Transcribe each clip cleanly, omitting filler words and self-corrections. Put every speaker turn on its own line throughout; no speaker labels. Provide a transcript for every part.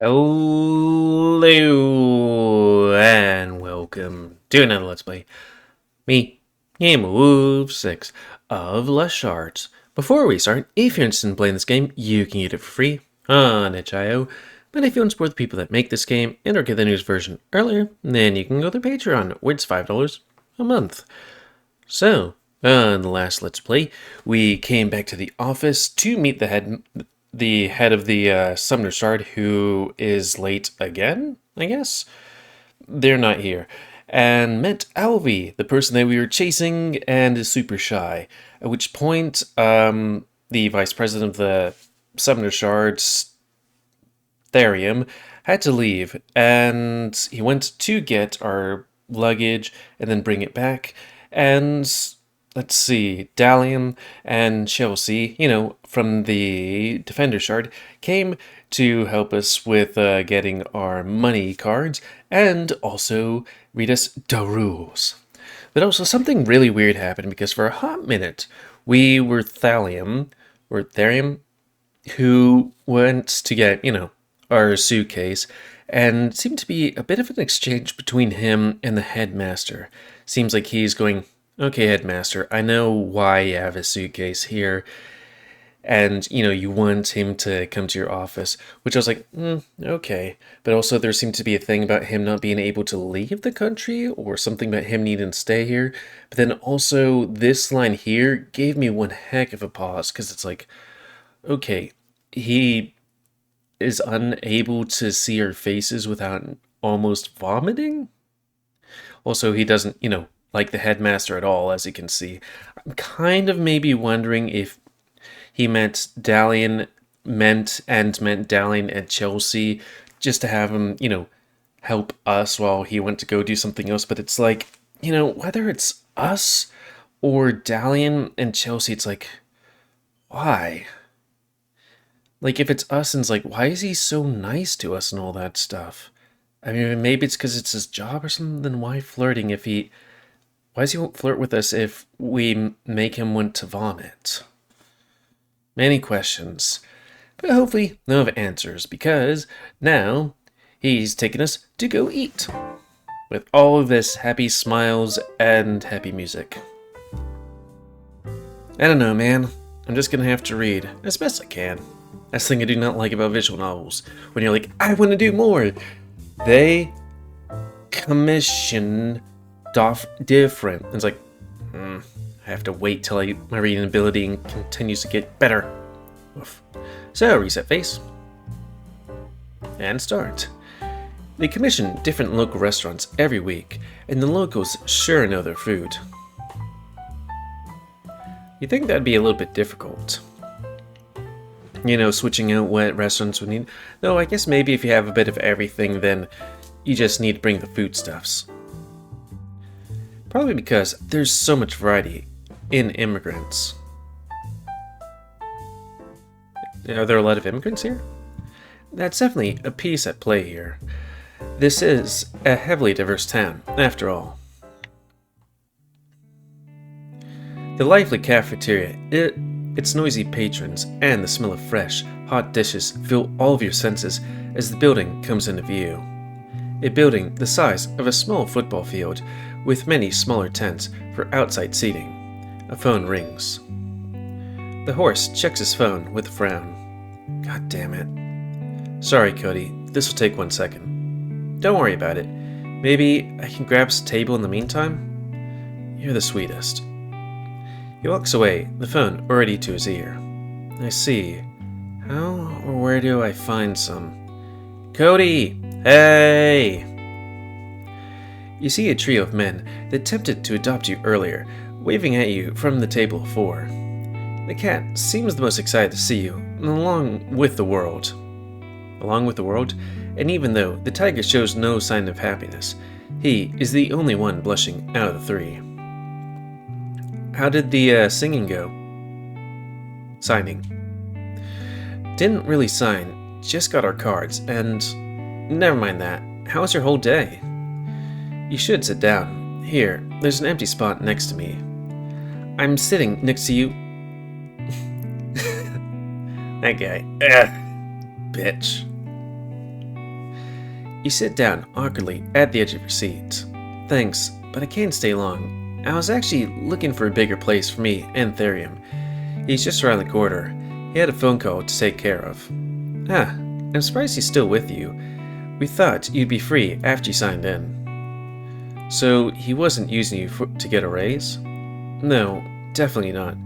Hello and welcome to another Let's Play. Me, GamerWolfSix of Shards. Before we start, if you're interested in playing this game, you can get it for free on itch.io. But if you want to support the people that make this game and or get the news version earlier, then you can go to their Patreon, where it's $5 a month. So, on the last Let's Play, we came back to the office to meet the head of the Summoner Shard, who is late again, I guess? They're not here. And met Alvi, the person that we were chasing, and is super shy. At which point, the vice president of the Summoner Shards, Therium, had to leave, and he went to get our luggage and then bring it back. And let's see, Dalian and Chelsea, from the Defender Shard, came to help us with getting our money cards and also read us the rules. But also something really weird happened because for a hot minute, we were Therium, who went to get, our suitcase, and it seemed to be a bit of an exchange between him and the headmaster. Seems like he's going, okay, headmaster, I know why you have a suitcase here, and, you want him to come to your office, which I was like, okay. But also there seemed to be a thing about him not being able to leave the country, or something about him needing to stay here. But then also this line here gave me one heck of a pause, because it's like, okay, he is unable to see our faces without almost vomiting? Also, he doesn't, like the headmaster at all, as you can see. I'm kind of maybe wondering if he meant Dalian meant Dalian and Chelsea, just to have him, help us while he went to go do something else. But it's like, whether it's us or Dalian and Chelsea, it's like, why? Like, if it's us, and it's like, why is he so nice to us and all that stuff? I mean, maybe it's because it's his job or something, then why flirting if he... Why does he won't flirt with us if we make him want to vomit? Many questions. But hopefully they'll have answers, because now he's taking us to go eat. With all of this happy smiles and happy music. I don't know, man. I'm just gonna have to read as best I can. That's the thing I do not like about visual novels. When you're like, I want to do more. They commission different. It's like, I have to wait till my reading ability continues to get better. Oof. So, reset face. And start. They commission different local restaurants every week, and the locals sure know their food. You'd think that'd be a little bit difficult. Switching out what restaurants would need. Though I guess maybe if you have a bit of everything, then you just need to bring the foodstuffs. Probably because there's so much variety in immigrants. Are there a lot of immigrants here? That's definitely a piece at play here. This is a heavily diverse town, after all. The lively cafeteria, its noisy patrons, and the smell of fresh, hot dishes fill all of your senses as the building comes into view. A building the size of a small football field, with many smaller tents for outside seating. A phone rings. The horse checks his phone with a frown. God damn it. Sorry, Cody, this will take 1 second. Don't worry about it. Maybe I can grab us a table in the meantime? You're the sweetest. He walks away, the phone already to his ear. I see. How or where do I find some? Cody! Hey! You see a trio of men that attempted to adopt you earlier, waving at you from the table of 4. The cat seems the most excited to see you, along with the world. Along with the world? And even though the tiger shows no sign of happiness, he is the only one blushing out of the 3. How did the singing go? Signing. Didn't really sign, just got our cards, and... Never mind that. How was your whole day? You should sit down. Here, there's an empty spot next to me. I'm sitting next to you. That guy. Ugh. Bitch. You sit down awkwardly at the edge of your seat. Thanks, but I can't stay long. I was actually looking for a bigger place for me and Therium. He's just around the corner. He had a phone call to take care of. Ah, I'm surprised he's still with you. We thought you'd be free after you signed in. So he wasn't using you to get a raise? No, definitely not.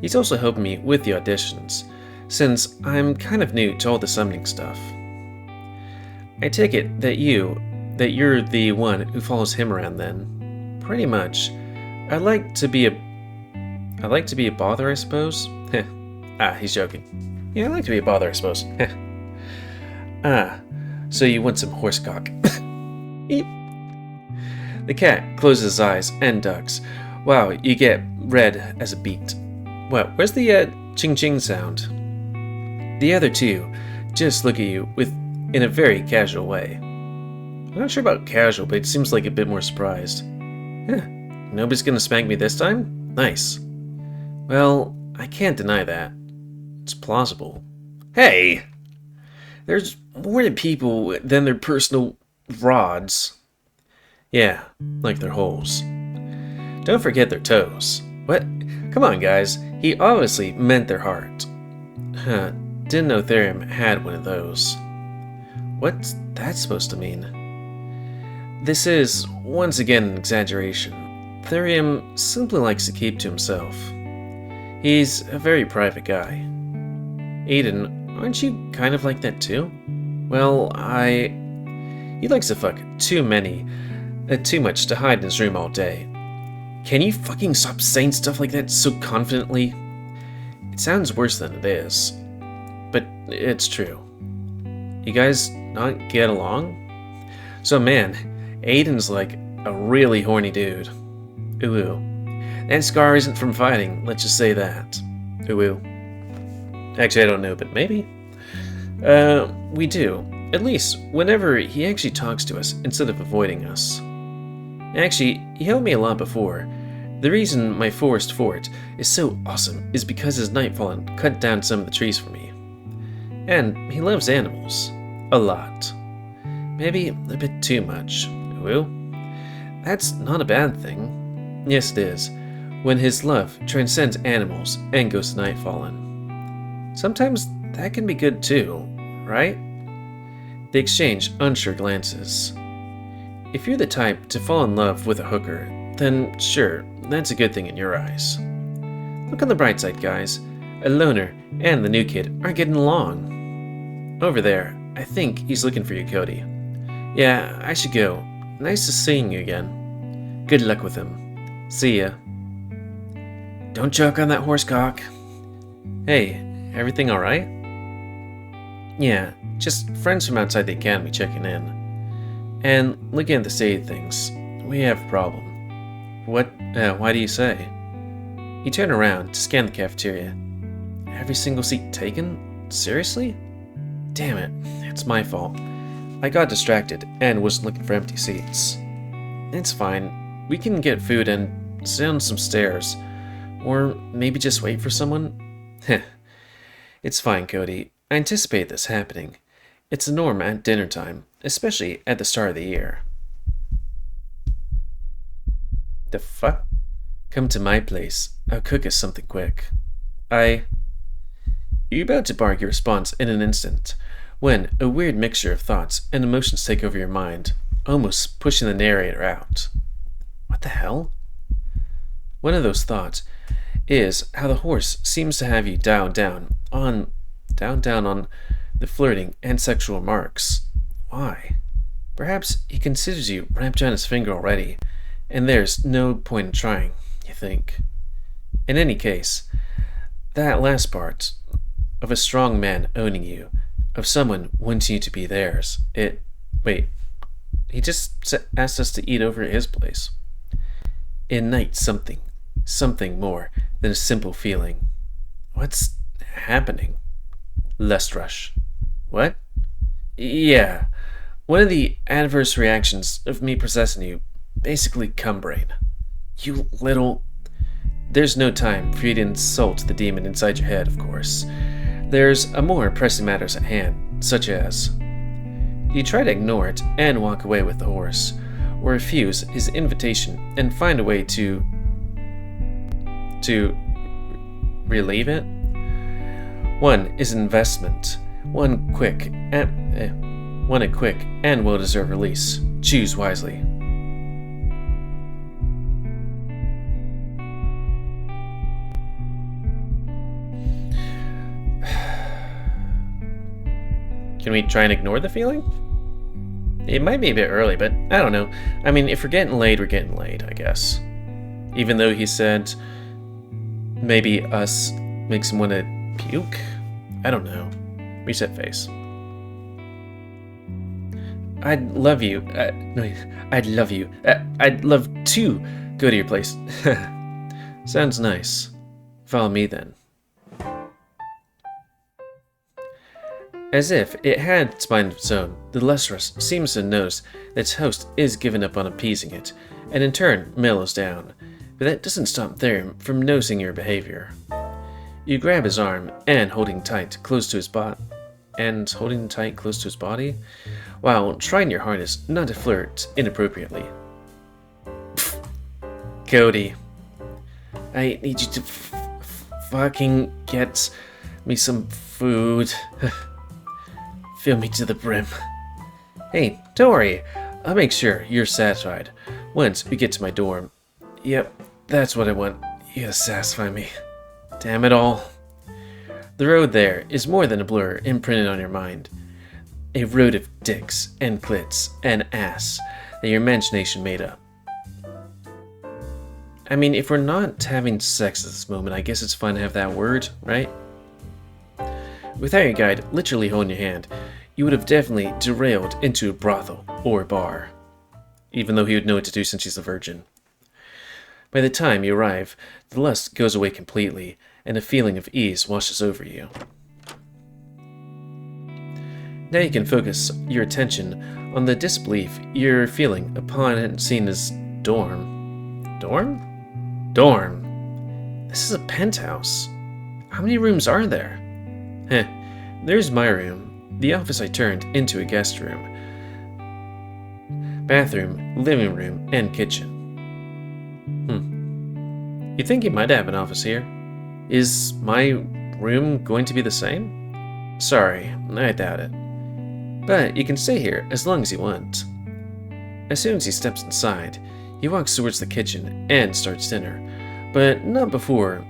He's also helping me with the auditions, since I'm kind of new to all the summoning stuff. I take it that you're the one who follows him around then. Pretty much. I like to be a bother, I suppose. He's joking. Yeah, I like to be a bother, I suppose. So you want some horsecock. Eep. The cat closes his eyes and ducks. Wow, you get red as a beet. Well, where's the ching-ching sound? The other two just look at you in a very casual way. I'm not sure about casual, but it seems like a bit more surprised. Nobody's gonna spank me this time? Nice. Well, I can't deny that. It's plausible. Hey! There's more to people than their personal rods. Yeah, like their holes. Don't forget their toes. What? Come on, guys. He obviously meant their heart. Didn't know Therium had one of those. What's that supposed to mean? This is, once again, an exaggeration. Therium simply likes to keep to himself. He's a very private guy. Aiden, aren't you kind of like that too? Well, he likes to fuck too much to hide in his room all day. Can you fucking stop saying stuff like that so confidently? It sounds worse than it is. But it's true. You guys not get along? So man, Aiden's like a really horny dude. Ooh. That scar isn't from fighting, let's just say that. Ooh. Actually, I don't know, but maybe? We do. At least, whenever he actually talks to us instead of avoiding us. Actually, he helped me a lot before. The reason my forest fort is so awesome is because his Nightfallen cut down some of the trees for me. And he loves animals. A lot. Maybe a bit too much. Well, that's not a bad thing. Yes, it is, when his love transcends animals and goes to Nightfallen. Sometimes that can be good too, right? They exchange unsure glances. If you're the type to fall in love with a hooker, then sure, that's a good thing in your eyes. Look on the bright side, guys. A loner and the new kid are getting along. Over there, I think he's looking for you, Cody. Yeah, I should go. Nice to seeing you again. Good luck with him. See ya. Don't choke on that horsecock. Hey, everything alright? Yeah, just friends from outside the academy checking in. And looking at the state of things, we have a problem. What? Why do you say? He turned around to scan the cafeteria. Every single seat taken? Seriously? Damn it, it's my fault. I got distracted and wasn't looking for empty seats. It's fine. We can get food and sit on some stairs. Or maybe just wait for someone? Heh. It's fine, Cody. I anticipate this happening. It's a norm at dinner time, especially at the start of the year. The fuck? Come to my place. I'll cook us something quick. You're about to bark your response in an instant, when a weird mixture of thoughts and emotions take over your mind, almost pushing the narrator out. What the hell? One of those thoughts is how the horse seems to have you down on the flirting and sexual remarks. Why? Perhaps he considers you wrapped on his finger already, and there's no point in trying, you think. In any case, that last part, of a strong man owning you, of someone wanting you to be theirs, wait, he just asked us to eat over at his place. Ignites something more than a simple feeling. What's happening? Lust rush. What? Yeah, one of the adverse reactions of me possessing you, basically cum brain. You little... There's no time for you to insult the demon inside your head, of course. There's a more pressing matters at hand, such as... You try to ignore it and walk away with the horse, or refuse his invitation and find a way to relieve it. One is investment. One quick and well-deserved release. Choose wisely. Can we try and ignore the feeling? It might be a bit early, but I don't know. I mean, if we're getting laid, I guess. Even though he said maybe us makes him want to puke? I don't know. Reset face. I'd love you. No, I'd love you. I'd love to go to your place. Sounds nice. Follow me then. As if it had its mind of its own, the Lesterus seems to notice that its host is giving up on appeasing it, and in turn mellows down. But that doesn't stop Therium from noticing your behavior. You grab his arm and holding tight close to his body, while trying your hardest not to flirt inappropriately. Pfft. Cody, I need you to fucking get me some food. Fill me to the brim. Hey, don't worry. I'll make sure you're satisfied once we get to my dorm. Yep, that's what I want. You gotta satisfy me. Damn it all. The road there is more than a blur imprinted on your mind. A road of dicks and clits and ass that your imagination made up. I mean, if we're not having sex at this moment, I guess it's fun to have that word, right? Without your guide literally holding your hand, you would have definitely derailed into a brothel or a bar. Even though he would know what to do since she's a virgin. By the time you arrive, the lust goes away completely, and a feeling of ease washes over you. Now you can focus your attention on the disbelief you're feeling upon seeing his dorm. Dorm? Dorm. This is a penthouse. How many rooms are there? Heh, there's my room. The office I turned into a guest room. Bathroom, living room, and kitchen. You think he might have an office here? Is my room going to be the same? Sorry, I doubt it. But you can stay here as long as you want. As soon as he steps inside, he walks towards the kitchen and starts dinner, but not before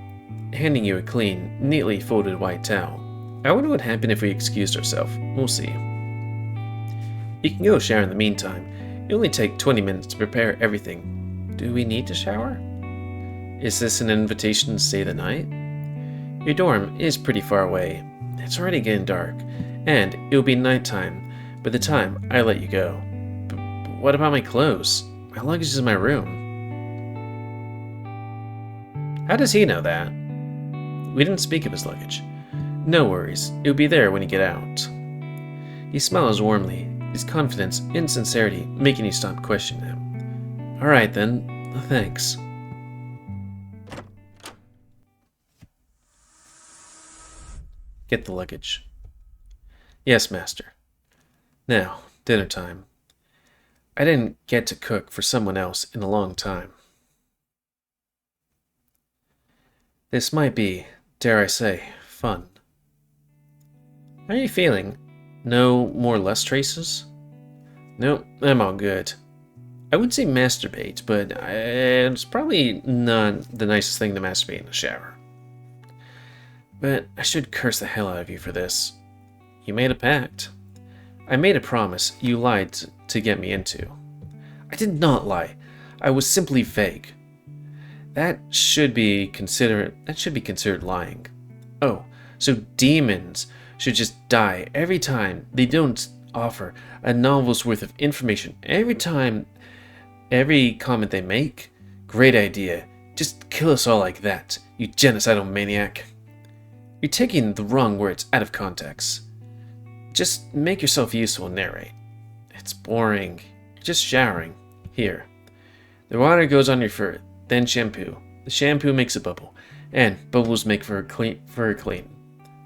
handing you a clean, neatly folded white towel. I wonder what happened if we excused ourselves. We'll see. You can go shower in the meantime. It only takes 20 minutes to prepare everything. Do we need to shower? Is this an invitation to stay the night? Your dorm is pretty far away. It's already getting dark, and it'll be nighttime by the time I let you go. But what about my clothes? My luggage is in my room. How does he know that? We didn't speak of his luggage. No worries, it'll be there when you get out. He smiles warmly, his confidence and sincerity making you stop questioning him. Alright then, thanks. Get the luggage. Yes, master. Now, dinner time. I didn't get to cook for someone else in a long time. This might be, dare I say, fun. How are you feeling? No more lust traces? Nope, I'm all good. I would say masturbate, but it's probably not the nicest thing to masturbate in the shower. But I should curse the hell out of you for this. You made a pact. I made a promise you lied to get me into. I did not lie. I was simply vague. That should be considered lying. Oh, so demons should just die every time they don't offer a novel's worth of information. Every comment they make? Great idea. Just kill us all like that, you genocidal maniac. You're taking the wrong words out of context. Just make yourself useful and narrate. It's boring. You're just showering. Here. The water goes on your fur, then shampoo. The shampoo makes a bubble, and bubbles make fur clean.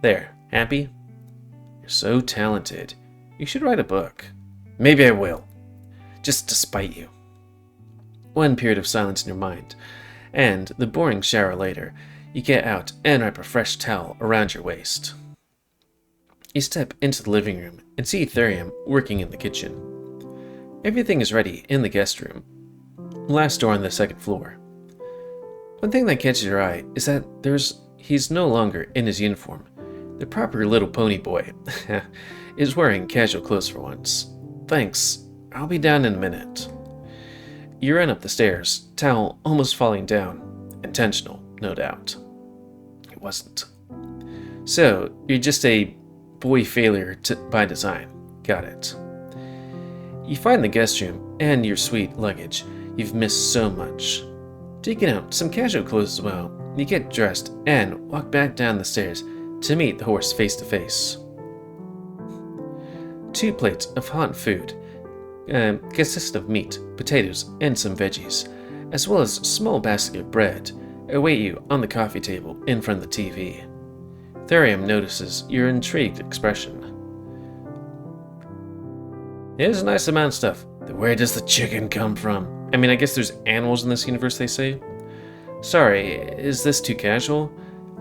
There. Happy? You're so talented. You should write a book. maybe I will. Just to spite you. One period of silence in your mind, and the boring shower later, you get out and wrap a fresh towel around your waist. You step into the living room and see Therium working in the kitchen. Everything is ready in the guest room. Last door on the second floor. One thing that catches your eye is that he's no longer in his uniform. The proper little pony boy is wearing casual clothes for once. Thanks, I'll be down in a minute. You run up the stairs, towel almost falling down. Intentional, no doubt. It wasn't. So, you're just a boy failure by design. Got it. You find the guest room and your sweet luggage you've missed so much. Taking out some casual clothes as well, you get dressed and walk back down the stairs to meet the horse face to face. 2 plates of hot food consist of meat, potatoes, and some veggies, as well as a small basket of bread, await you on the coffee table in front of the TV. Therium notices your intrigued expression. There's a nice amount of stuff. Where does the chicken come from? I mean, I guess there's animals in this universe, they say. Sorry, is this too casual?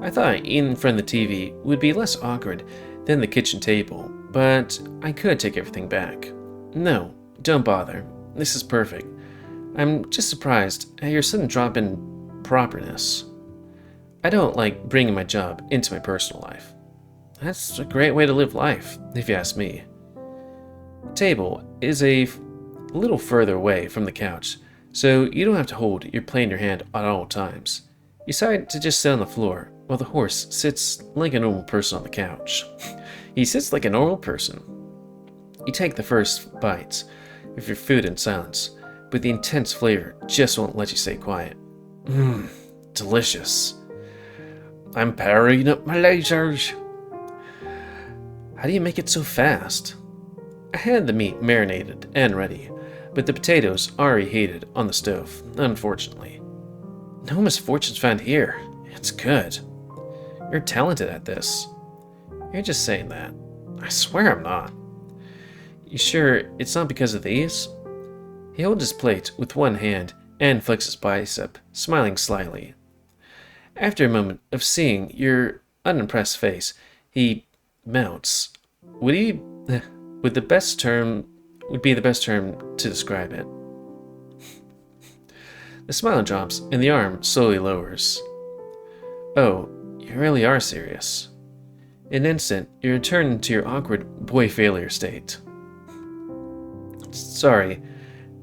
I thought eating in front of the TV would be less awkward than the kitchen table, but I could take everything back. No, don't bother. This is perfect. I'm just surprised at your sudden drop in properness. I don't like bringing my job into my personal life. That's a great way to live life, if you ask me. The table is a little further away from the couch, so you don't have to hold your plate in your hand at all times. You decide to just sit on the floor while the horse sits like a normal person on the couch. He sits like a normal person. You take the first bites of your food in silence, but the intense flavor just won't let you stay quiet. Delicious. I'm powering up my lasers. How do you make it so fast? I had the meat marinated and ready, but the potatoes already heated on the stove, unfortunately. No misfortunes found here. It's good. You're talented at this. You're just saying that. I swear I'm not. You sure it's not because of these? He holds his plate with one hand and flexes his bicep, smiling slyly. After a moment of seeing your unimpressed face, he mounts. Would be the best term to describe it. The smile drops and the arm slowly lowers. Oh, you really are serious. In an instant, you return to your awkward boy failure state. Sorry,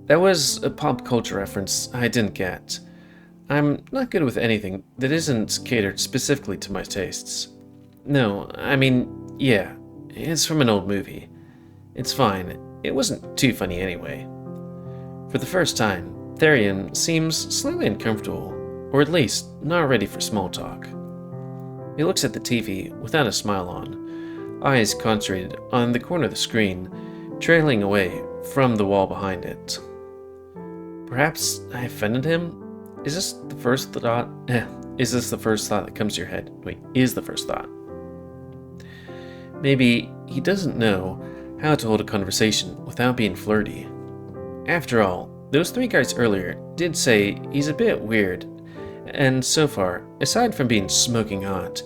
that was a pop culture reference I didn't get. I'm not good with anything that isn't catered specifically to my tastes. No, I mean, yeah, it's from an old movie. It's fine, it wasn't too funny anyway. For the first time, Therium seems slightly uncomfortable, or at least not ready for small talk. He looks at the TV without a smile on, eyes concentrated on the corner of the screen, trailing away from the wall behind it. Perhaps I offended him? Is this the first thought? Is this the first thought that comes to your head? Wait, is the first thought. Maybe he doesn't know how to hold a conversation without being flirty. After all, those 3 guys earlier did say he's a bit weird, and so far, aside from being smoking hot,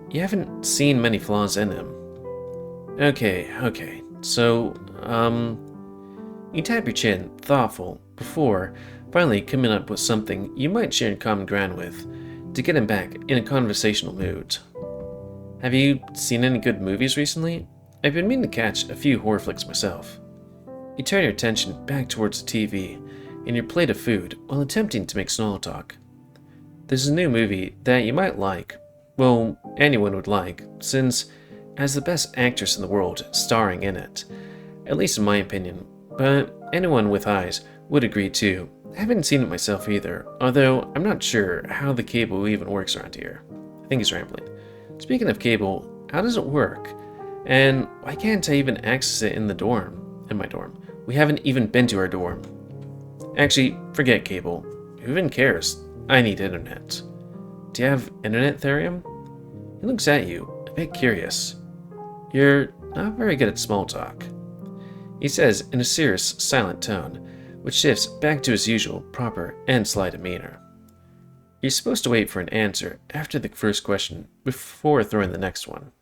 you haven't seen many flaws in him. Okay, so, you tap your chin, thoughtful, before finally coming up with something you might share common ground with, to get him back in a conversational mood. Have you seen any good movies recently? I've been meaning to catch a few horror flicks myself. You turn your attention back towards the TV and your plate of food while attempting to make small talk. There's a new movie that you might like, well, anyone would like, since it has the best actress in the world starring in it, at least in my opinion, but anyone with eyes would agree too. I haven't seen it myself either, although I'm not sure how the cable even works around here. I think he's rambling. Speaking of cable, how does it work? And why can't I even access it in my dorm? We haven't even been to our dorm. Actually, forget cable. Who even cares? I need internet. Do you have internet, Therium? He looks at you, a bit curious. You're not very good at small talk. he says in a serious, silent tone, which shifts back to his usual, proper, and sly demeanor. You're supposed to wait for an answer after the first question before throwing the next one.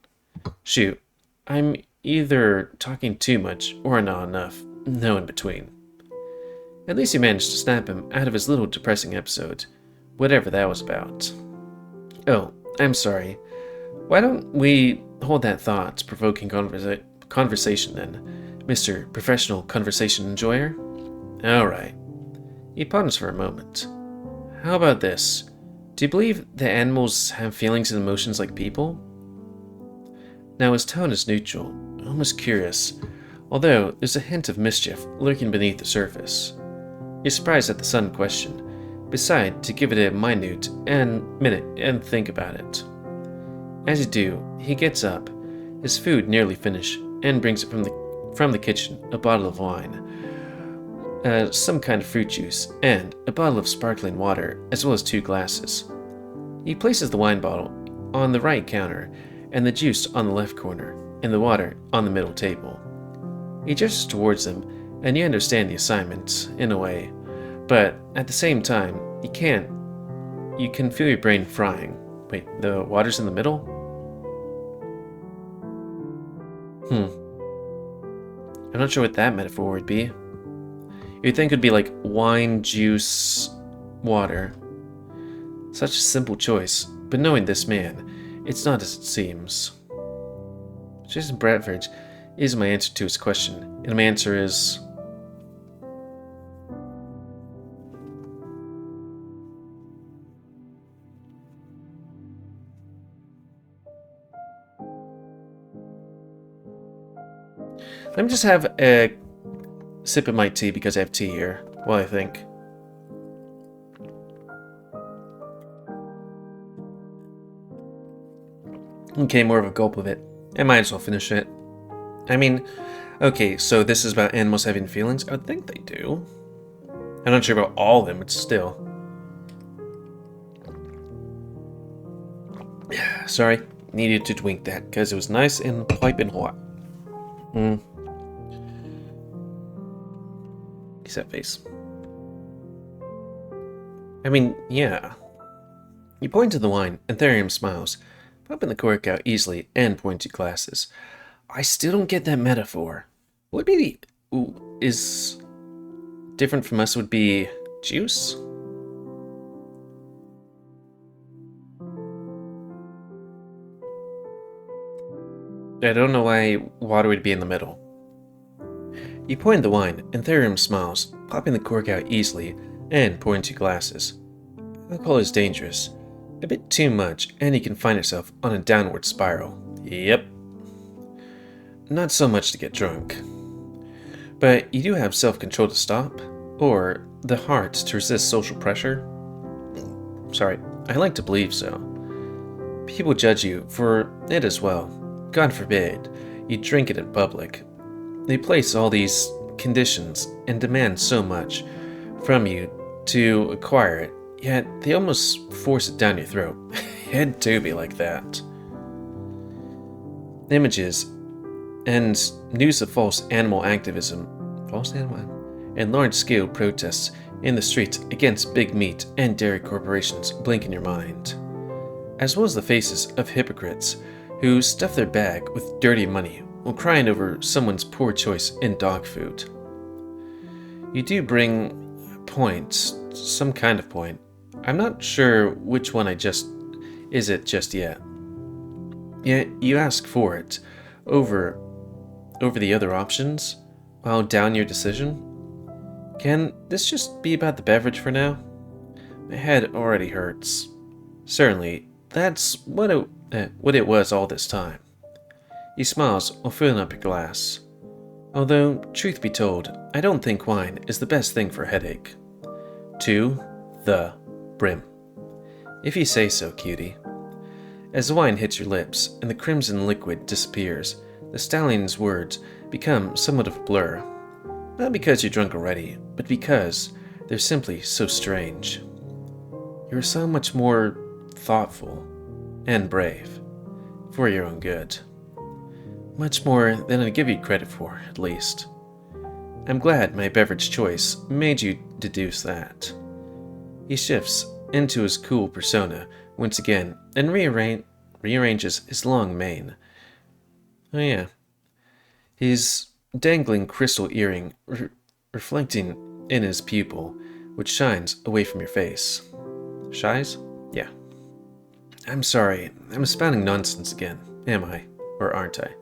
Shoot, I'm either talking too much or not enough, no in between. At least you managed to snap him out of his little depressing episode, whatever that was about. Oh, I'm sorry. Why don't we hold that thought-provoking conversation then, Mr. Professional Conversation Enjoyer? Alright. He paused for a moment. How about this? Do you believe that animals have feelings and emotions like people? Now his tone is neutral, almost curious, although there's a hint of mischief lurking beneath the surface. You're surprised at the sudden question, decide to give it a minute minute and think about it. As you do, he gets up, his food nearly finished, and brings it from the kitchen a bottle of wine, some kind of fruit juice, and a bottle of sparkling water, as well as 2 glasses. He places the wine bottle on the right counter, and the juice on the left corner, and the water on the middle table. He gestures towards them, and you understand the assignment, in a way, but at the same time, you can feel your brain frying. Wait, the water's in the middle? I'm not sure what that metaphor would be. You'd think it'd be like wine, juice, water. Such a simple choice, but knowing this man, it's not as it seems. Jason Bradford is my answer to his question, and my answer is... Let me just have a sip of my tea because I have tea here while I think. Okay, more of a gulp of it. I might as well finish it. I mean, okay, so this is about animals having feelings? I would think they do. I'm not sure about all of them, but still. Sorry, needed to drink that because it was nice and piping hot. That face. I mean, yeah. You point to the wine, and Therium smiles, popping the cork out easily and pointing to glasses. I still don't get that metaphor. What would be is different from us would be juice? I don't know why water would be in the middle. You point the wine, and Therium smiles, popping the cork out easily and pouring 2 glasses. Alcohol is dangerous. A bit too much, and you can find yourself on a downward spiral. Yep. Not so much to get drunk. But you do have self-control to stop, or the heart to resist social pressure. Sorry, I like to believe so. People judge you for it as well. God forbid you drink it in public. They place all these conditions and demand so much from you to acquire it, yet they almost force it down your throat. It do be like that. Images and news of false animal activism, and large-scale protests in the streets against big meat and dairy corporations blink in your mind, as well as the faces of hypocrites who stuff their bag with dirty money while crying over someone's poor choice in dog food. You do bring points, some kind of point. I'm not sure which one is it just yet. Yet you ask for it over the other options while down your decision. Can this just be about the beverage for now? My head already hurts. Certainly, that's what it was all this time. He smiles while filling up your glass. Although, truth be told, I don't think wine is the best thing for a headache. To the brim. If you say so, cutie. As the wine hits your lips and the crimson liquid disappears, the stallion's words become somewhat of a blur. Not because you're drunk already, but because they're simply so strange. You're so much more thoughtful and brave for your own good. Much more than I give you credit for, at least. I'm glad my beverage choice made you deduce that. He shifts into his cool persona once again and rearranges his long mane. Oh yeah. His dangling crystal earring reflecting in his pupil, which shines away from your face. Shies? Yeah. I'm sorry, I'm spouting nonsense again, am I? Or aren't I?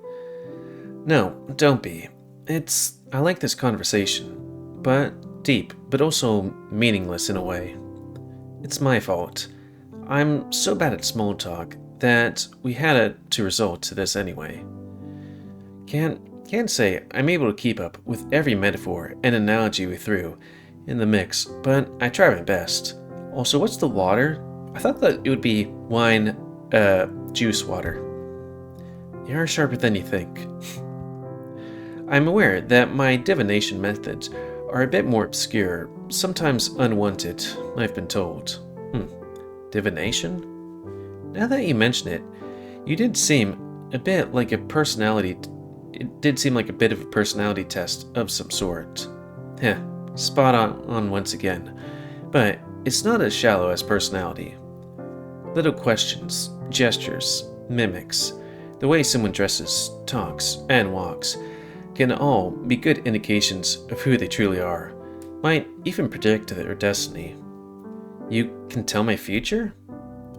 No, don't be. I like this conversation, but deep, but also meaningless in a way. It's my fault. I'm so bad at small talk that we had to resort to this anyway. Can't say I'm able to keep up with every metaphor and analogy we threw in the mix, but I try my best. Also, what's the water? I thought that it would be wine, juice water. You are sharper than you think. I'm aware that my divination methods are a bit more obscure, sometimes unwanted, I've been told. Divination? Now that you mention it, you did seem a bit like a personality. It did seem like a bit of a personality test of some sort. Heh, spot on once again. But it's not as shallow as personality. Little questions, gestures, mimics, the way someone dresses, talks, and walks can all be good indications of who they truly are, might even predict their destiny. You can tell my future?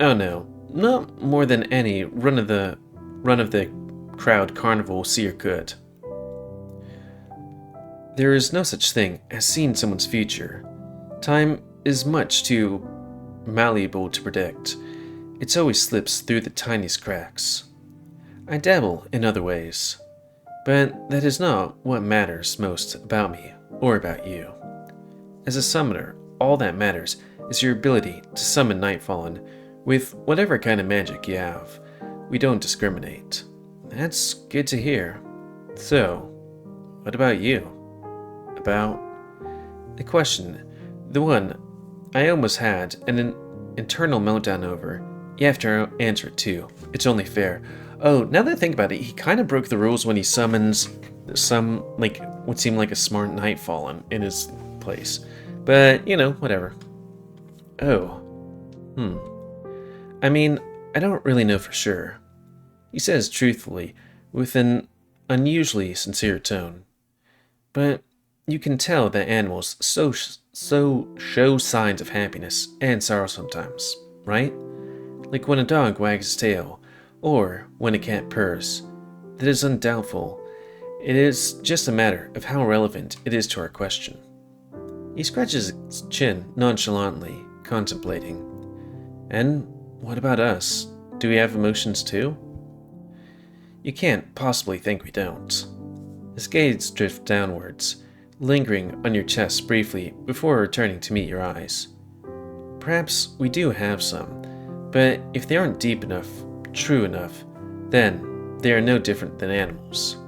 Oh no, not more than any run of the crowd carnival seer could. There is no such thing as seeing someone's future. Time is much too malleable to predict. It always slips through the tiniest cracks. I dabble in other ways, but that is not what matters most about me or about you. As a summoner, all that matters is your ability to summon Nightfallen with whatever kind of magic you have. We don't discriminate. That's good to hear. So, what about you? About the question, the one I almost had an internal meltdown over. You have to answer it too. It's only fair. Oh, now that I think about it, he kind of broke the rules when he summons some, like, what seemed like a smart Nightfallen in his place. But, you know, whatever. Oh. I mean, I don't really know for sure. He says truthfully, with an unusually sincere tone. But you can tell that animals so show signs of happiness and sorrow sometimes, right? Like when a dog wags his tail, or when a cat purrs. That is undoubtful. It is just a matter of how relevant it is to our question. He scratches his chin nonchalantly, contemplating. And what about us? Do we have emotions too? You can't possibly think we don't. His gaze drifts downwards, lingering on your chest briefly before returning to meet your eyes. Perhaps we do have some, but if they aren't deep enough, true enough, then they are no different than animals.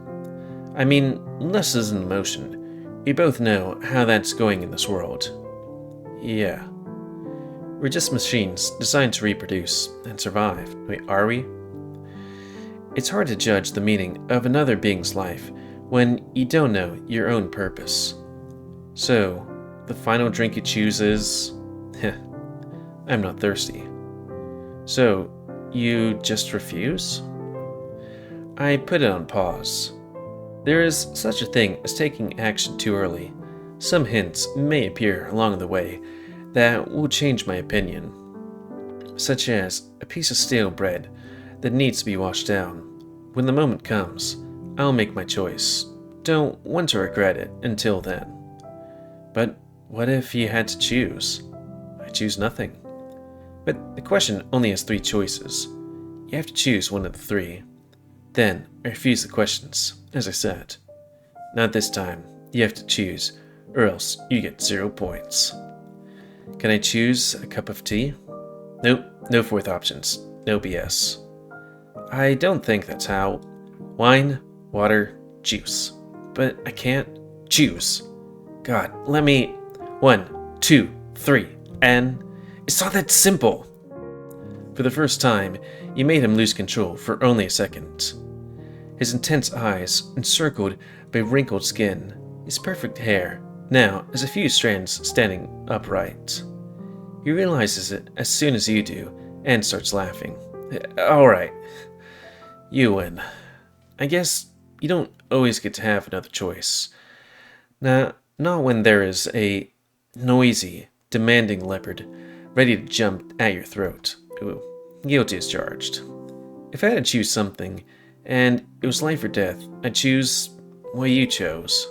I mean, less is an emotion. We both know how that's going in this world. Yeah. We're just machines designed to reproduce and survive. Wait, are we? It's hard to judge the meaning of another being's life when you don't know your own purpose. So, the final drink you choose is... I'm not thirsty. So, you just refuse? I put it on pause. There is such a thing as taking action too early. Some hints may appear along the way that will change my opinion, such as a piece of stale bread that needs to be washed down. When the moment comes, I'll make my choice. Don't want to regret it until then. But what if you had to choose? I choose nothing. But the question only has 3 choices. You have to choose one of the 3. Then I refuse the questions, as I said. Not this time. You have to choose, or else you get 0 points. Can I choose a cup of tea? Nope, no 4th options. No BS. I don't think that's how. Wine, water, juice. But I can't choose. God, let me... 1, 2, 3, and... It's not that simple! For the first time, you made him lose control for only a second. His intense eyes, encircled by wrinkled skin, His perfect hair now has a few strands standing upright. He realizes it as soon as you do and starts laughing. Alright, you win. I guess you don't always get to have another choice. Now, not when there is a noisy, demanding leopard ready to jump at your throat. Ooh, guilty as charged. If I had to choose something, and it was life or death, I'd choose what you chose.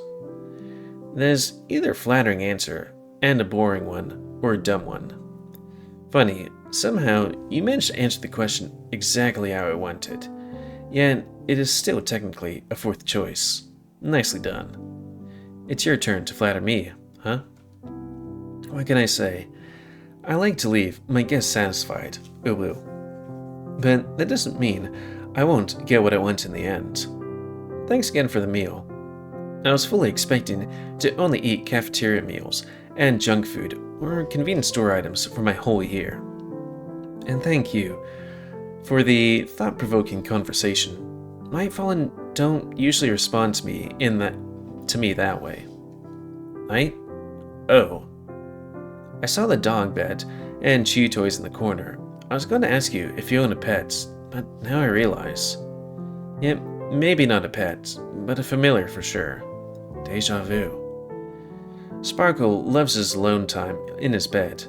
There's either a flattering answer and a boring one, or a dumb one. Funny, somehow you managed to answer the question exactly how I wanted, yet it is still technically a fourth choice. Nicely done. It's your turn to flatter me, huh? What can I say? I like to leave my guests satisfied, ooh. But that doesn't mean I won't get what I want in the end. Thanks again for the meal. I was fully expecting to only eat cafeteria meals and junk food or convenience store items for my whole year. And thank you for the thought-provoking conversation. Nightfallen don't usually respond to me that way. Night? Oh. I saw the dog bed and chew toys in the corner. I was going to ask you if you own a pet, but now I realize. Yeah, maybe not a pet, but a familiar for sure. Deja vu. Sparkle loves his alone time in his bed,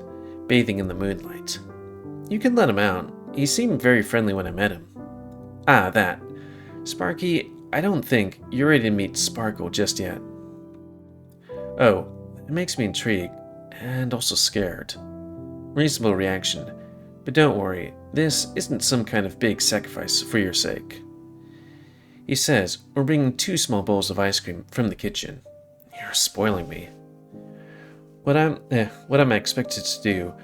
bathing in the moonlight. You can let him out. He seemed very friendly when I met him. Ah, that. Sparky, I don't think you're ready to meet Sparkle just yet. Oh, it makes me intrigued, and also scared. Reasonable reaction, but don't worry, this isn't some kind of big sacrifice for your sake. He says, we're bringing 2 small bowls of ice cream from the kitchen. You're spoiling me. What am I expected to do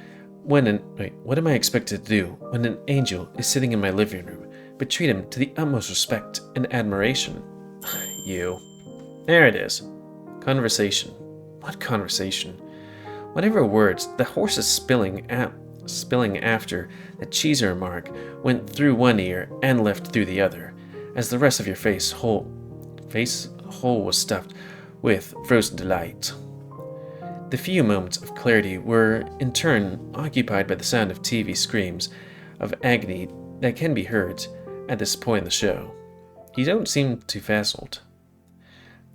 when an angel is sitting in my living room, but treat him to the utmost respect and admiration? You. There it is. Conversation. What conversation? Whatever words the horse is spilling after the cheese remark went through one ear and left through the other, as the rest of your face hole was stuffed with frozen delight. The few moments of clarity were, in turn, occupied by the sound of TV screams of agony that can be heard at this point in the show. You don't seem too frazzled.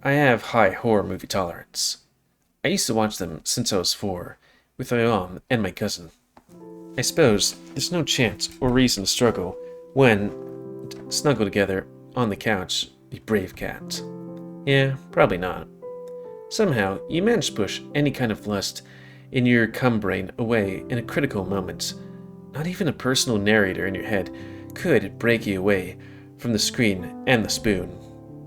I have high horror movie tolerance. I used to watch them since I was 4, with my mom and my cousin. I suppose there's no chance or reason to struggle when snuggled together on the couch, you brave cat. Yeah, probably not. Somehow, you manage to push any kind of lust in your cum brain away in a critical moment. Not even a personal narrator in your head could break you away from the screen and the spoon.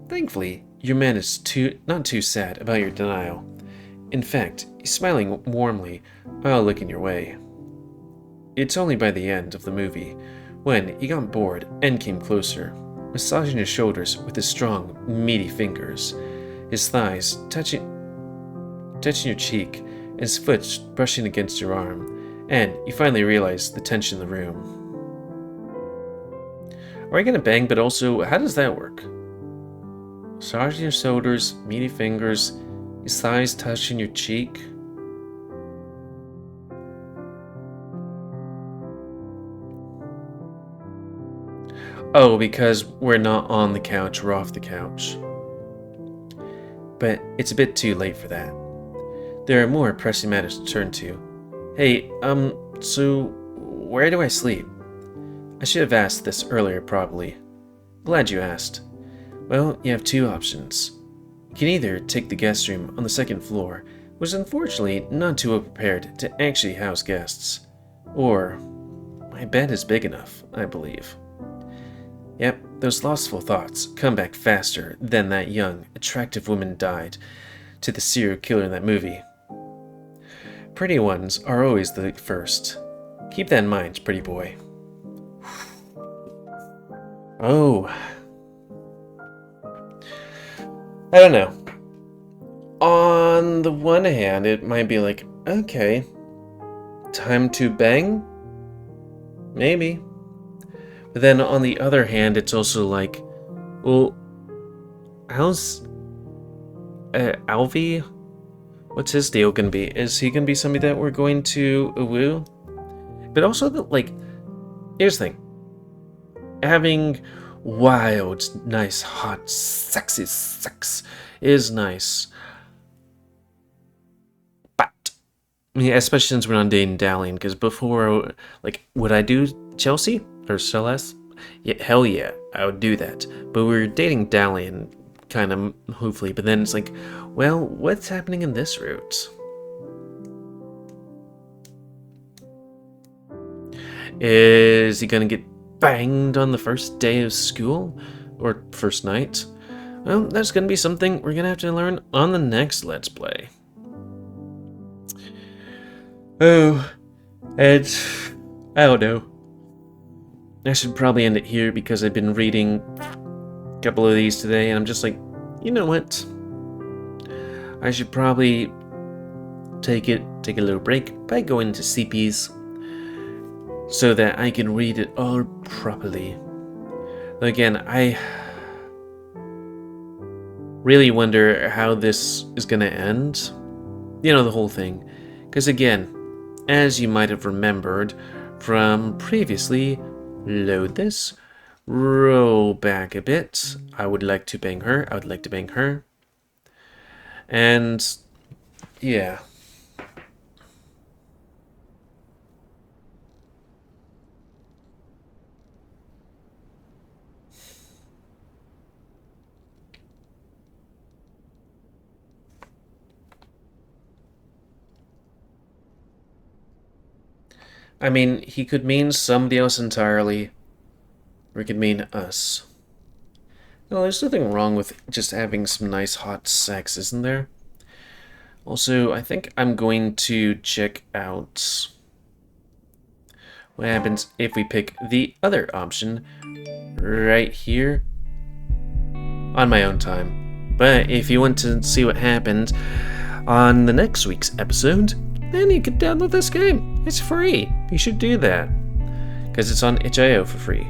Thankfully, your man is not too sad about your denial. In fact, he's smiling warmly while looking your way. It's only by the end of the movie, when he got bored and came closer, massaging your shoulders with his strong, meaty fingers, his thighs touching your cheek, and his foot brushing against your arm, and you finally realize the tension in the room. Are you gonna bang, but also, how does that work? Massaging your shoulders, meaty fingers, his thighs touching your cheek. Oh, because we're not on the couch, we're off the couch. But it's a bit too late for that. There are more pressing matters to turn to. Hey, so where do I sleep? I should have asked this earlier, probably. Glad you asked. Well, you have 2 options. You can either take the guest room on the 2nd floor, which is unfortunately not too well prepared to actually house guests. Or, my bed is big enough, I believe. Yep, those lustful thoughts come back faster than that young, attractive woman died to the serial killer in that movie. Pretty ones are always the first. Keep that in mind, pretty boy. Oh. I don't know. On the one hand, it might be like, okay, time to bang? Maybe. But then on the other hand, it's also like, well, Alvi? What's his deal gonna be? Is he gonna be somebody that we're going to woo? But also, like, here's the thing. Having wild, nice, hot, sexy sex is nice. But, I mean, especially since we're not dating Dallian, because before, like, would I do Chelsea or Celeste? Yeah, hell yeah, I would do that. But we were dating Dallian, kind of, hopefully. But then it's like, well, what's happening in this route? Is he gonna get banged on the first day of school? Or first night? Well, that's gonna be something we're gonna have to learn on the next Let's Play. Oh, and I don't know. I should probably end it here because I've been reading a couple of these today and I'm just like, you know what? I should probably take a little break by going to CP's so that I can read it all properly. Again, I really wonder how this is gonna end. You know, the whole thing. Because again, as you might have remembered from previously, load this, roll back a bit. I would like to bang her. I would like to bang her. And yeah. I mean, he could mean somebody else entirely, or he could mean us. No, there's nothing wrong with just having some nice hot sex, isn't there? Also, I think I'm going to check out what happens if we pick the other option right here on my own time. But if you want to see what happens on the next week's episode, then you can download this game. It's free. You should do that. Because it's on itch.io for free.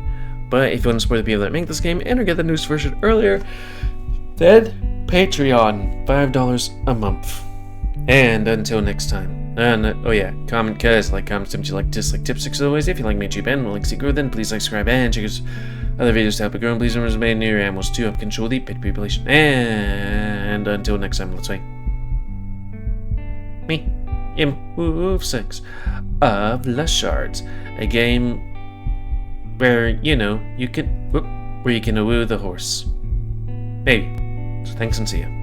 But if you want to support the people that make this game and or get the news version earlier, then Patreon, $5 a month. And until next time. And oh yeah, comment, cause like, comment, tips, you like, dislike, tips, as always. If you like me, YouTube, and would like to see grow, then please like, subscribe, and check out other videos to help it grow. And please remember to remain near your animals to help control the pet population. And until next time, let's play. Me, GamerWolfSix of the Shards, a game where you can woo the horse. Maybe. So thanks and see ya.